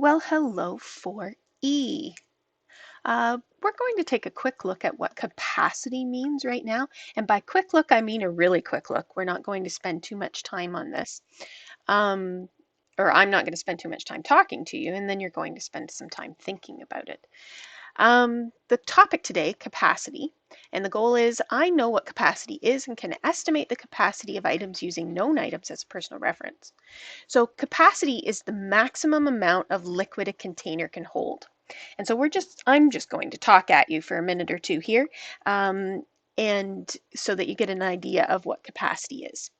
Well, hello 4E. We're going to take a quick look at what capacity means right now. And by quick look, I mean a really quick look. We're not going to spend too much time on this. Um, or I'm not going to spend too much time talking to you, and then you're going to spend some time thinking about it. The topic today, capacity, and the goal is I know what capacity is and can estimate the capacity of items using known items as a personal reference. So capacity is the maximum amount of liquid a container can hold. And so I'm just going to talk at you for a minute or two here, and so that you get an idea of what capacity is.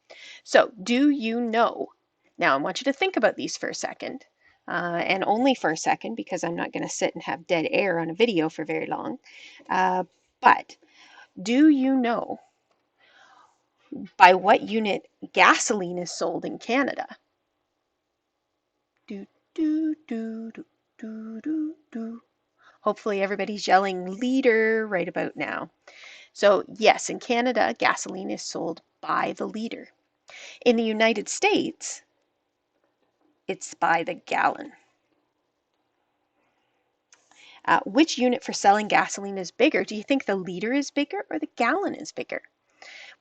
So do you know? Now I want you to think about these for a second, and only for a second because I'm not going to sit and have dead air on a video for very long. But do you know by what unit gasoline is sold in Canada? Do, do, do, do, do, do, do. Hopefully everybody's yelling liter right about now. So yes, in Canada, gasoline is sold by the liter. In the United States, it's by the gallon. Which unit for selling gasoline is bigger? Do you think the liter is bigger or the gallon is bigger?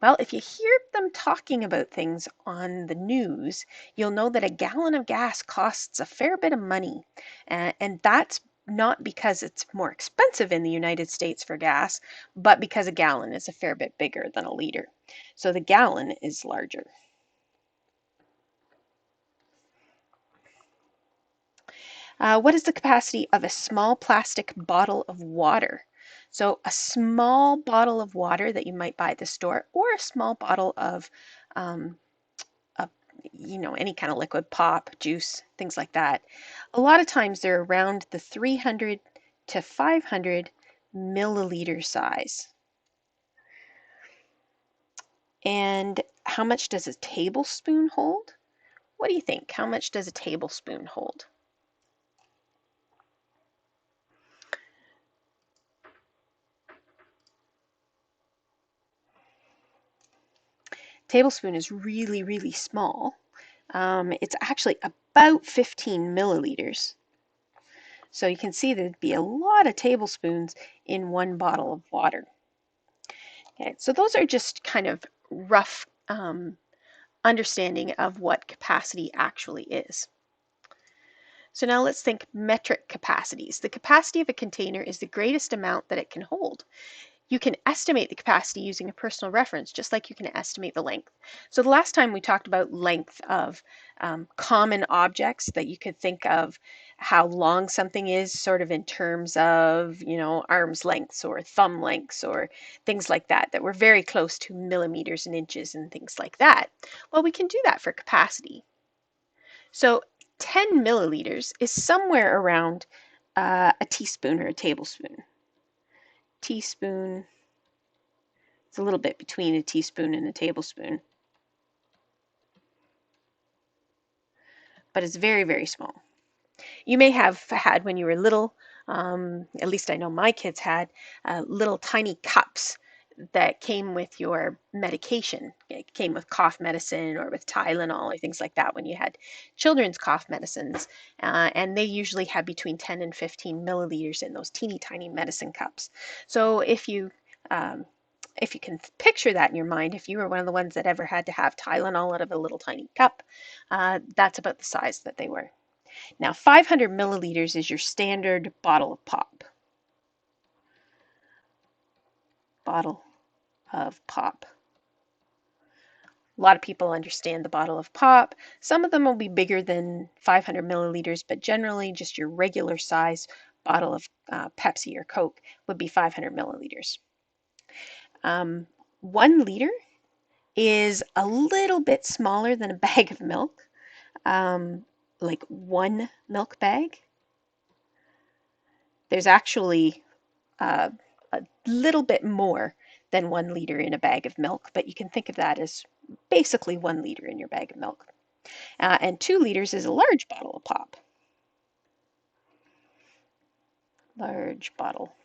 Well, if you hear them talking about things on the news, you'll know that a gallon of gas costs a fair bit of money. And that's not because it's more expensive in the United States for gas, but because a gallon is a fair bit bigger than a liter. So the gallon is larger. What is the capacity of a small plastic bottle of water? So a small bottle of water that you might buy at the store, or a small bottle of um, any kind of liquid, pop, juice, things like that. A lot of times they're around the 300 to 500 milliliter size. And how much does a tablespoon hold? What do you think? How much does a tablespoon hold? Tablespoon is really, really small. It's actually about 15 milliliters. So you can see there'd be a lot of tablespoons in one bottle of water. Okay, so those are just kind of rough understanding of what capacity actually is. So now let's think metric capacities. The capacity of a container is the greatest amount that it can hold. You can estimate the capacity using a personal reference, just like you can estimate the length. So the last time we talked about length of common objects that you could think of how long something is sort of in terms of, arm's lengths or thumb lengths or things like that, that were very close to millimeters and inches and things like that. Well, we can do that for capacity. So 10 milliliters is somewhere around a teaspoon or a tablespoon. Teaspoon, it's a little bit between a teaspoon and a tablespoon, but it's very, very small. You may have had when you were little, at least I know my kids had, little tiny cups that came with your medication. It came with cough medicine or with Tylenol or things like that when you had children's cough medicines. And they usually had between 10 and 15 milliliters in those teeny tiny medicine cups. So if you can picture that in your mind, if you were one of the ones that ever had to have Tylenol out of a little tiny cup, that's about the size that they were. Now, 500 milliliters is your standard bottle of pop. Bottle of pop. A lot of people understand the bottle of pop. Some of them will be bigger than 500 milliliters, but generally just your regular size bottle of Pepsi or Coke would be 500 milliliters. 1 liter is a little bit smaller than a bag of milk, like one milk bag. There's actually a little bit more than 1 liter in a bag of milk, but you can think of that as basically 1 liter in your bag of milk. And 2 liters is a large bottle of pop. Large bottle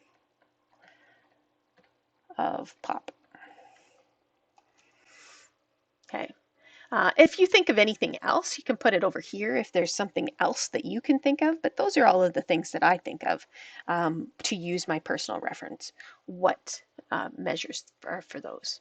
of pop. Okay. If you think of anything else, you can put it over here if there's something else that you can think of, but those are all of the things that I think of to use my personal reference. What measures are for those?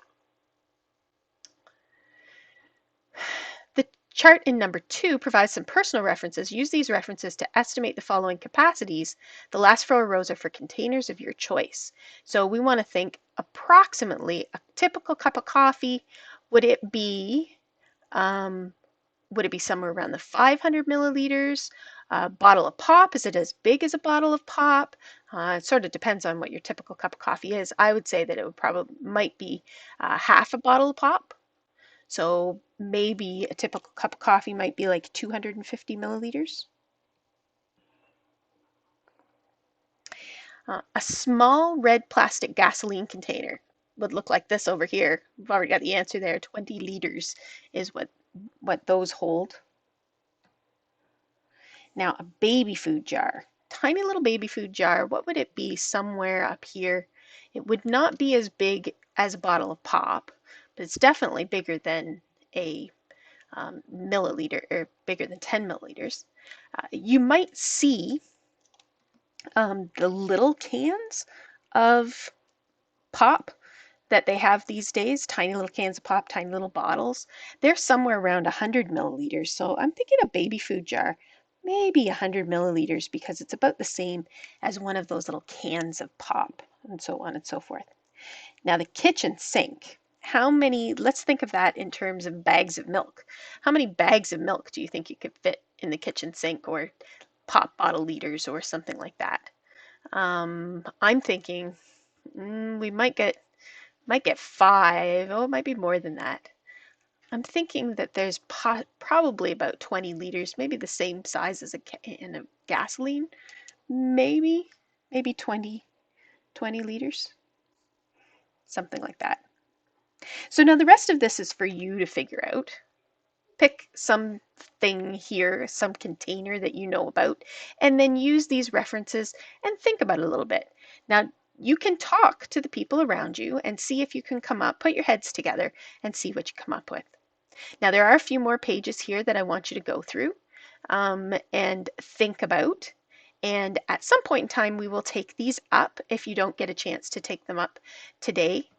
The chart in number 2 provides some personal references. Use these references to estimate the following capacities. The last 4 rows are for containers of your choice. So we want to think approximately a typical cup of coffee. Would it be um, somewhere around the 500 milliliters? A bottle of pop, is it as big as a bottle of pop? It sort of depends on what your typical cup of coffee is. I would say that it would probably might be half a bottle of pop. So maybe a typical cup of coffee might be like 250 milliliters. A small red plastic gasoline container would look like this over here. We've already got the answer there. 20 liters is what those hold. Now a baby food jar, tiny little baby food jar, what would it be somewhere up here? It would not be as big as a bottle of pop, but it's definitely bigger than a milliliter, or bigger than 10 milliliters. You might see the little cans of pop that they have these days, tiny little cans of pop, tiny little bottles. They're somewhere around 100 milliliters. So I'm thinking a baby food jar, maybe 100 milliliters, because it's about the same as one of those little cans of pop, and so on and so forth. Now the kitchen sink. How many, let's think of that in terms of bags of milk. How many bags of milk do you think you could fit in the kitchen sink, or pop bottle liters or something like that? I'm thinking we might get 5. Oh, it might be more than that. I'm thinking that there's probably about 20 liters, maybe the same size as a can of gasoline. Maybe 20 liters, something like that. So now the rest of this is for you to figure out. Pick something here, some container that you know about, and then use these references and think about it a little bit. Now, you can talk to the people around you and see if you can put your heads together and see what you come up with. Now, there are a few more pages here that I want you to go through and think about. And at some point in time, we will take these up. If you don't get a chance to take them up today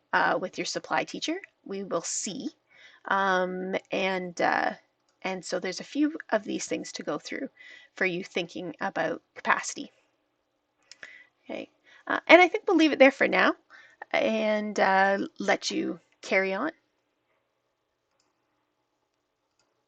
with your supply teacher, we will see. Um, and uh, and so there's a few of these things to go through for you thinking about capacity. Okay, and I think we'll leave it there for now and let you carry on.